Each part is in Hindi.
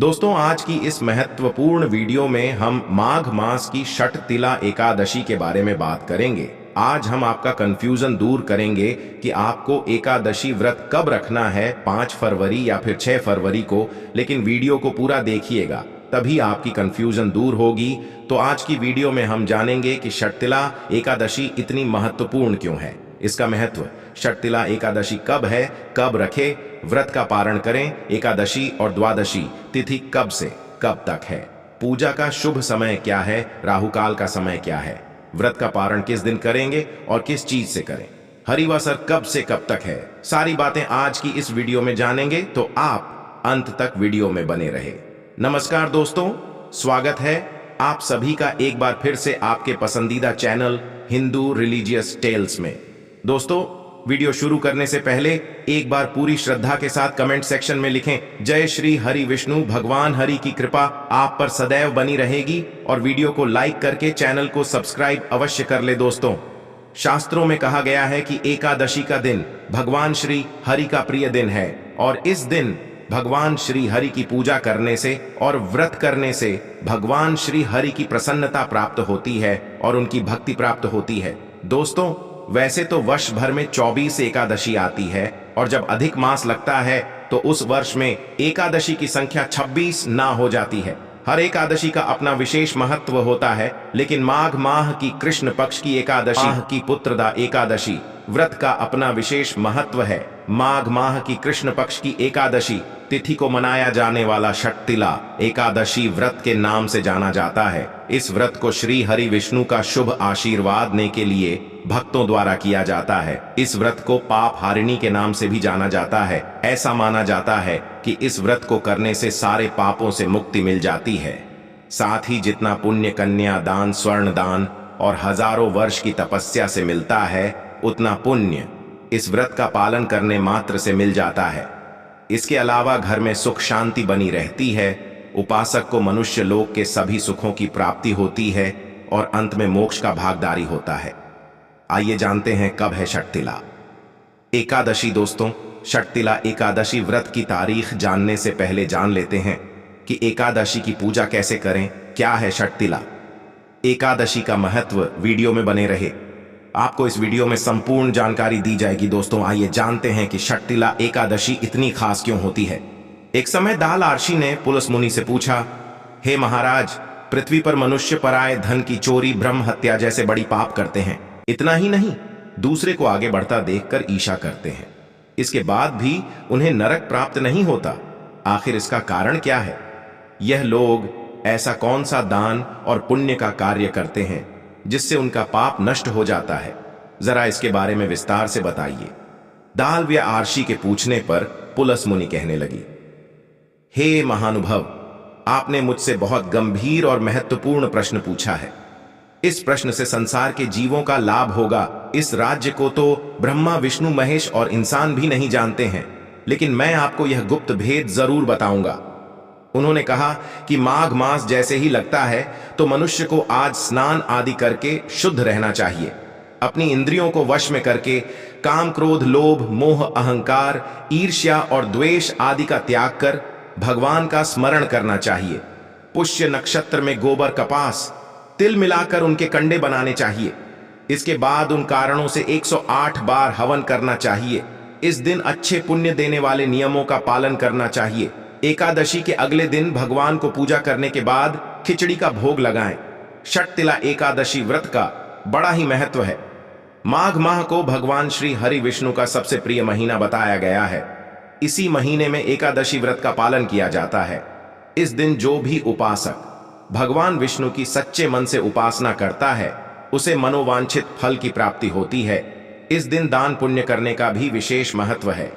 दोस्तों, आज की इस महत्वपूर्ण वीडियो में हम माघ मास की षटतिला एकादशी के बारे में बात करेंगे। आज हम आपका कंफ्यूजन दूर करेंगे कि आपको एकादशी व्रत कब रखना है, 5 फरवरी या फिर 6 फरवरी को। लेकिन वीडियो को पूरा देखिएगा, तभी आपकी कंफ्यूजन दूर होगी। तो आज की वीडियो में हम जानेंगे कि षटतिला एकादशी इतनी महत्वपूर्ण क्यों है, इसका महत्व, षटतिला एकादशी कब है, कब रखे, व्रत का पारण करें, एकादशी और द्वादशी तिथि कब से कब तक है, पूजा का शुभ समय क्या है, राहुकाल का समय क्या है, व्रत का पारण किस दिन करेंगे और किस चीज से करें, हरिवासर कब से कब तक है। सारी बातें आज की इस वीडियो में जानेंगे, तो आप अंत तक वीडियो में बने रहे। नमस्कार दोस्तों, स्वागत है आप सभी का एक बार फिर से आपके पसंदीदा चैनल हिंदू रिलीजियस टेल्स में। दोस्तों, वीडियो शुरू करने से पहले एक बार पूरी श्रद्धा के साथ कमेंट सेक्शन में लिखें, जय श्री हरि विष्णु, भगवान हरि की कृपा आप पर सदैव बनी रहेगी। और वीडियो को लाइक करके चैनल को सब्सक्राइब अवश्य कर ले। दोस्तों, शास्त्रों में कहा गया है कि एकादशी का दिन भगवान श्री हरि का प्रिय दिन है, और इस दिन भगवान श्री हरि की पूजा करने से और व्रत करने से भगवान श्री हरि की प्रसन्नता प्राप्त होती है और उनकी भक्ति प्राप्त होती है। दोस्तों, वैसे तो वर्ष भर में 24 एकादशी आती है, और जब अधिक मास लगता है तो उस वर्ष में एकादशी की संख्या 26 ना हो जाती है। हर एकादशी का अपना विशेष महत्व होता है, लेकिन माघ माह की कृष्ण पक्ष की एकादशी, माह की पुत्रदा एकादशी व्रत का अपना विशेष महत्व है। माघ माह की कृष्ण पक्ष की एकादशी तिथि को मनाया जाने वाला षटतिला एकादशी व्रत के नाम से जाना जाता है। इस व्रत को श्री हरि विष्णु का शुभ आशीर्वाद देने के लिए भक्तों द्वारा किया जाता है। इस व्रत को पाप हारिणी के नाम से भी जाना जाता है। ऐसा माना जाता है कि इस व्रत को करने से सारे पापों से मुक्ति मिल जाती है। साथ ही जितना पुण्य कन्या दान, स्वर्ण दान और हजारों वर्ष की तपस्या से मिलता है, उतना पुण्य इस व्रत का पालन करने मात्र से मिल जाता है। इसके अलावा घर में सुख शांति बनी रहती है, उपासक को मनुष्य लोक के सभी सुखों की प्राप्ति होती है और अंत में मोक्ष का भागीदारी होता है। आइए जानते हैं कब है षटतिला एकादशी। दोस्तों, षटतिला एकादशी व्रत की तारीख जानने से पहले जान लेते हैं कि एकादशी की पूजा कैसे करें, क्या है षटतिला एकादशी का महत्व। वीडियो में बने रहे, आपको इस वीडियो में संपूर्ण जानकारी दी जाएगी। दोस्तों, आइए जानते हैं कि षटतिला एकादशी इतनी खास क्यों होती है। एक समय दाल आर्षि ने पुलस मुनि से पूछा, हे महाराज, पृथ्वी पर मनुष्य पराये धन की चोरी, ब्रह्म हत्या जैसे बड़ी पाप करते हैं। इतना ही नहीं, दूसरे को आगे बढ़ता देखकर ईर्ष्या करते हैं। इसके बाद भी उन्हें नरक प्राप्त नहीं होता। आखिर इसका कारण क्या है? यह लोग ऐसा कौन सा दान और पुण्य का कार्य करते हैं जिससे उनका पाप नष्ट हो जाता है? जरा इसके बारे में विस्तार से बताइए। दाल या आर्षि के पूछने पर पुलस मुनि कहने लगी, हे महानुभव, आपने मुझसे बहुत गंभीर और महत्वपूर्ण प्रश्न पूछा है। इस प्रश्न से संसार के जीवों का लाभ होगा। इस राज्य को तो ब्रह्मा, विष्णु, महेश और इंसान भी नहीं जानते हैं, लेकिन मैं आपको यह गुप्त भेद जरूर बताऊंगा। उन्होंने कहा कि माघ मास जैसे ही लगता है तो मनुष्य को आज स्नान आदि करके शुद्ध रहना चाहिए। अपनी इंद्रियों को वश में करके काम, क्रोध, लोभ, मोह, अहंकार, ईर्ष्या और द्वेष आदि का त्याग कर भगवान का स्मरण करना चाहिए। पुष्य नक्षत्र में गोबर, कपास, तिल मिलाकर उनके कंडे बनाने चाहिए। इसके बाद उन कारणों से 108 बार हवन करना चाहिए। इस दिन अच्छे पुण्य देने वाले नियमों का पालन करना चाहिए। एकादशी के अगले दिन भगवान को पूजा करने के बाद खिचड़ी का भोग लगाएं। षटतिला एकादशी व्रत का बड़ा ही महत्व है। माघ माह को भगवान श्री हरि विष्णु का सबसे प्रिय महीना बताया गया है। इसी महीने में एकादशी व्रत का पालन किया जाता है। इस दिन जो भी उपासक भगवान विष्णु की सच्चे मन से उपासना करता है, उसे मनोवांछित फल की प्राप्ति होती है। इस दिन दान पुण्य करने का भी विशेष महत्व है।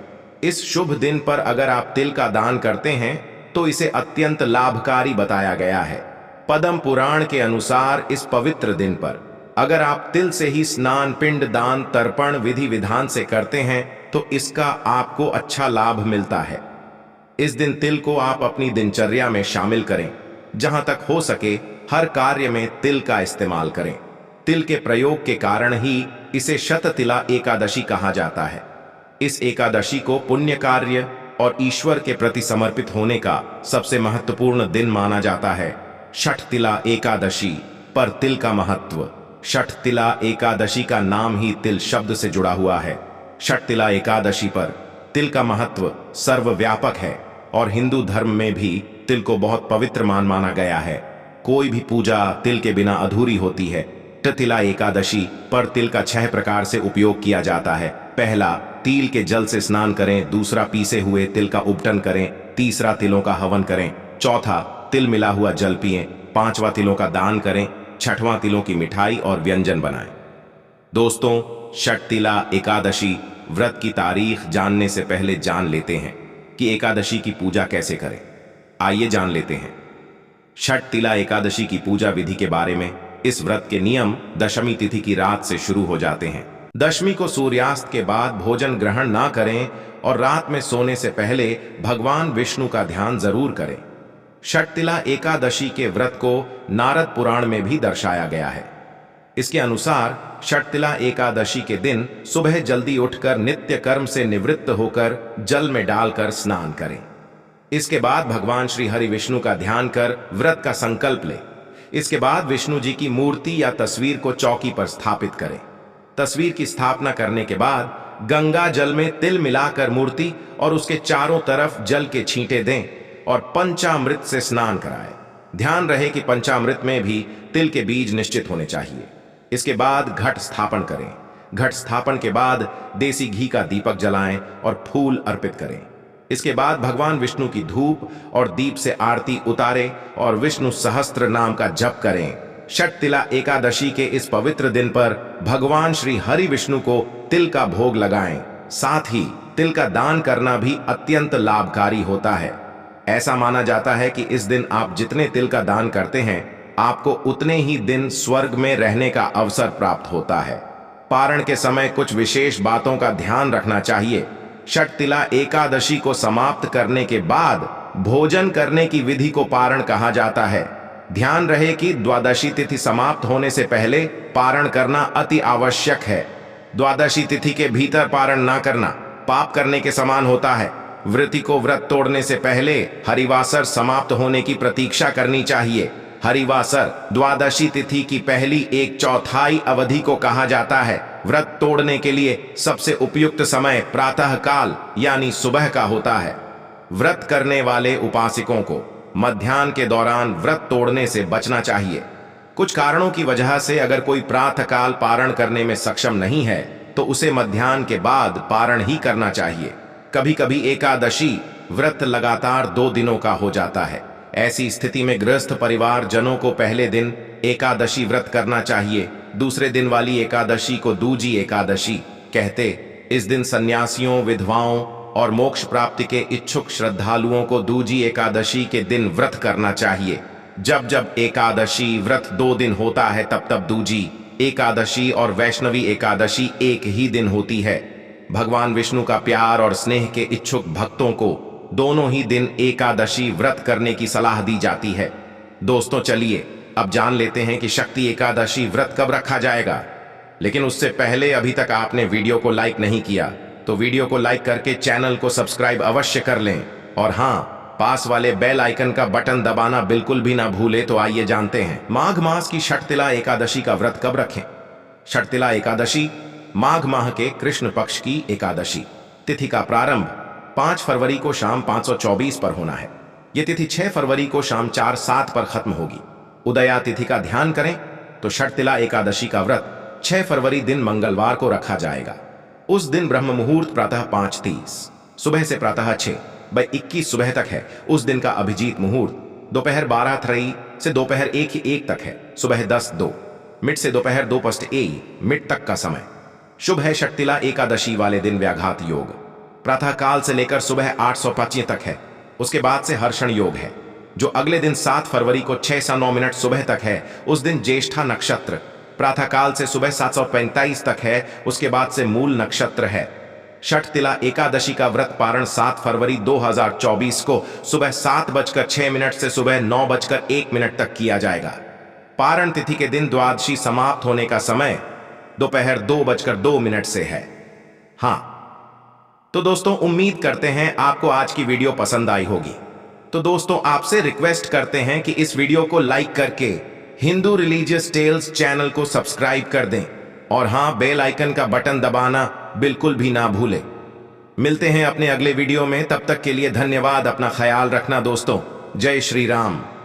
इस शुभ दिन पर अगर आप तिल का दान करते हैं तो इसे अत्यंत लाभकारी बताया गया है। पद्म पुराण के अनुसार इस पवित्र दिन पर अगर आप तिल से ही स्नान, पिंड दान, तर्पण विधि विधान से करते हैं तो इसका आपको अच्छा लाभ मिलता है। इस दिन तिल को आप अपनी दिनचर्या में शामिल करें। जहां तक हो सके हर कार्य में तिल का इस्तेमाल करें। तिल के प्रयोग के कारण ही इसे षटतिला एकादशी कहा जाता है। इस एकादशी को पुण्य कार्य और ईश्वर के प्रति समर्पित होने का सबसे महत्वपूर्ण दिन माना जाता है। छठ तिला एकादशी पर तिल का महत्व। छठ तिला एकादशी का नाम ही तिल शब्द से जुड़ा हुआ है। छठ तिला एकादशी पर तिल का महत्व सर्वव्यापक है और हिंदू धर्म में भी तिल को बहुत पवित्र माना गया है। कोई भी पूजा तिल के बिना अधूरी होती है। तिला एकादशी पर तिल का 6 प्रकार से उपयोग किया जाता है। पहला, तिल के जल से स्नान करें। दूसरा, पीसे हुए तिल का उपटन करें। तीसरा, तिलों का हवन करें। चौथा, तिल मिला हुआ जल पिएं। पांचवा, तिलों का दान करें। छठवां, तिलों की मिठाई और व्यंजन बनाएं। दोस्तों, छठ तिला एकादशी व्रत की तारीख जानने से पहले जान लेते हैं कि एकादशी की पूजा कैसे करें। आइए जान लेते हैं छठ तिला एकादशी की पूजा विधि के बारे में। इस व्रत के नियम दशमी तिथि की रात से शुरू हो जाते हैं। दशमी को सूर्यास्त के बाद भोजन ग्रहण ना करें और रात में सोने से पहले भगवान विष्णु का ध्यान जरूर करें। छठ तिला एकादशी के व्रत को नारद पुराण में भी दर्शाया गया है। इसके अनुसार छठ तिला एकादशी के दिन सुबह जल्दी उठकर नित्य कर्म से निवृत्त होकर जल में डालकर स्नान करें। इसके बाद भगवान श्री हरि विष्णु का ध्यान कर व्रत का संकल्प लें। इसके बाद विष्णु जी की मूर्ति या तस्वीर को चौकी पर स्थापित करें। तस्वीर की स्थापना करने के बाद गंगा जल में तिल मिलाकर मूर्ति और उसके चारों तरफ जल के छींटे दें और पंचामृत से स्नान कराएं। ध्यान रहे कि पंचामृत में भी तिल के बीज निश्चित होने चाहिए। इसके बाद घट स्थापन करें। घट स्थापन के बाद देसी घी का दीपक जलाएं और फूल अर्पित करें। इसके बाद भगवान विष्णु की धूप और दीप से आरती उतारें और विष्णु सहस्त्र नाम का जप करें। छठ तिला एकादशी के इस पवित्र दिन पर भगवान श्री हरि विष्णु को तिल का भोग लगाएं। साथ ही तिल का दान करना भी अत्यंत लाभकारी होता है। ऐसा माना जाता है कि इस दिन आप जितने तिल का दान करते हैं, आपको उतने ही दिन स्वर्ग में रहने का अवसर प्राप्त होता है। पारण के समय कुछ विशेष बातों का ध्यान रखना चाहिए। छठ तिला एकादशी को समाप्त करने के बाद भोजन करने की विधि को पारण कहा जाता है। ध्यान रहे कि द्वादशी तिथि समाप्त होने से पहले पारण करना अति आवश्यक है। द्वादशी तिथि के भीतर पारण ना करना पाप करने के समान होता है। व्रती को व्रत तोड़ने से पहले हरिवासर समाप्त होने की प्रतीक्षा करनी चाहिए। हरिवासर द्वादशी तिथि की पहली 1/4 अवधि को कहा जाता है। व्रत तोड़ने के लिए सबसे उपयुक्त समय प्रातः काल यानी सुबह का होता है। व्रत करने वाले उपासकों को मध्याह्न के दौरान व्रत तोड़ने से बचना चाहिए। कुछ कारणों की वजह से अगर कोई प्रातः काल पारण करने में सक्षम नहीं है तो उसे मध्याह्न के बाद पारण ही करना चाहिए। कभी कभी एकादशी व्रत लगातार 2 दिनों का हो जाता है। ऐसी स्थिति में गृहस्थ परिवार जनों को पहले दिन एकादशी व्रत करना चाहिए। दूसरे दिन वाली एकादशी को दूजी एकादशी कहते। इस दिन सन्यासियों, विधवाओं और मोक्ष प्राप्ति के इच्छुक श्रद्धालुओं को दूजी एकादशी के दिन व्रत करना चाहिए। जब जब एकादशी व्रत 2 दिन होता है तब तब दूजी एकादशी और वैष्णवी एकादशी एक ही दिन होती है। भगवान विष्णु का प्यार और स्नेह के इच्छुक भक्तों को दोनों ही दिन एकादशी व्रत करने की सलाह दी जाती है। दोस्तों, चलिए अब जान लेते हैं कि शक्ति एकादशी व्रत कब रखा जाएगा। लेकिन उससे पहले अभी तक आपने वीडियो को लाइक नहीं किया तो वीडियो को लाइक करके चैनल को सब्सक्राइब अवश्य कर लें और हाँ, पास वाले बेल आइकन का बटन दबाना बिल्कुल भी ना भूले। तो आइए जानते हैं माघ मास की छठ तिला एकादशी का व्रत कब रखें। छठ तिला एकादशी माघ माह के कृष्ण पक्ष की एकादशी। तिथि का प्रारंभ 5 फरवरी को शाम 524 पर होना है। यह तिथि 6 फरवरी को शाम 4:07 पर खत्म होगी। उदया तिथि का ध्यान करें तो छठ तिला एकादशी का व्रत 6 फरवरी दिन मंगलवार को रखा जाएगा। उस दिन ब्रह्म मुहूर्त प्रातः 5:30 सुबह से प्रातः 6:21 सुबह तक है। उस दिन का अभिजीत मुहूर्त दोपहर 12:03 से दोपहर 1:01 तक है। सुबह 10:02 मिनट से दोपहर 2:01 मिनट तक का समय शुभ है। छठ तिला एकादशी वाले दिन व्याघात योग प्रातः काल से लेकर सुबह 8:25 तक है। उसके बाद से हर्षण योग है जो अगले दिन 7 फरवरी को 6:09 सुबह तक है। उस दिन ज्येष्ठा नक्षत्र प्रातः काल से सुबह 7:45 तक है। उसके बाद से मूल नक्षत्र है। छठ तिला एकादशी का व्रत पारण 7 फरवरी 2024 को सुबह 7:06 से सुबह 9:01 तक किया जाएगा। पारण तिथि के दिन द्वादशी समाप्त होने का समय दोपहर 2:02 से है। हाँ, तो दोस्तों उम्मीद करते हैं आपको आज की वीडियो पसंद आई होगी। तो दोस्तों आपसे रिक्वेस्ट करते हैं कि इस वीडियो को लाइक करके हिंदू रिलीजियस टेल्स चैनल को सब्सक्राइब कर दें और हाँ, बेल आइकन का बटन दबाना बिल्कुल भी ना भूलें। मिलते हैं अपने अगले वीडियो में, तब तक के लिए धन्यवाद। अपना ख्याल रखना दोस्तों। जय श्री राम।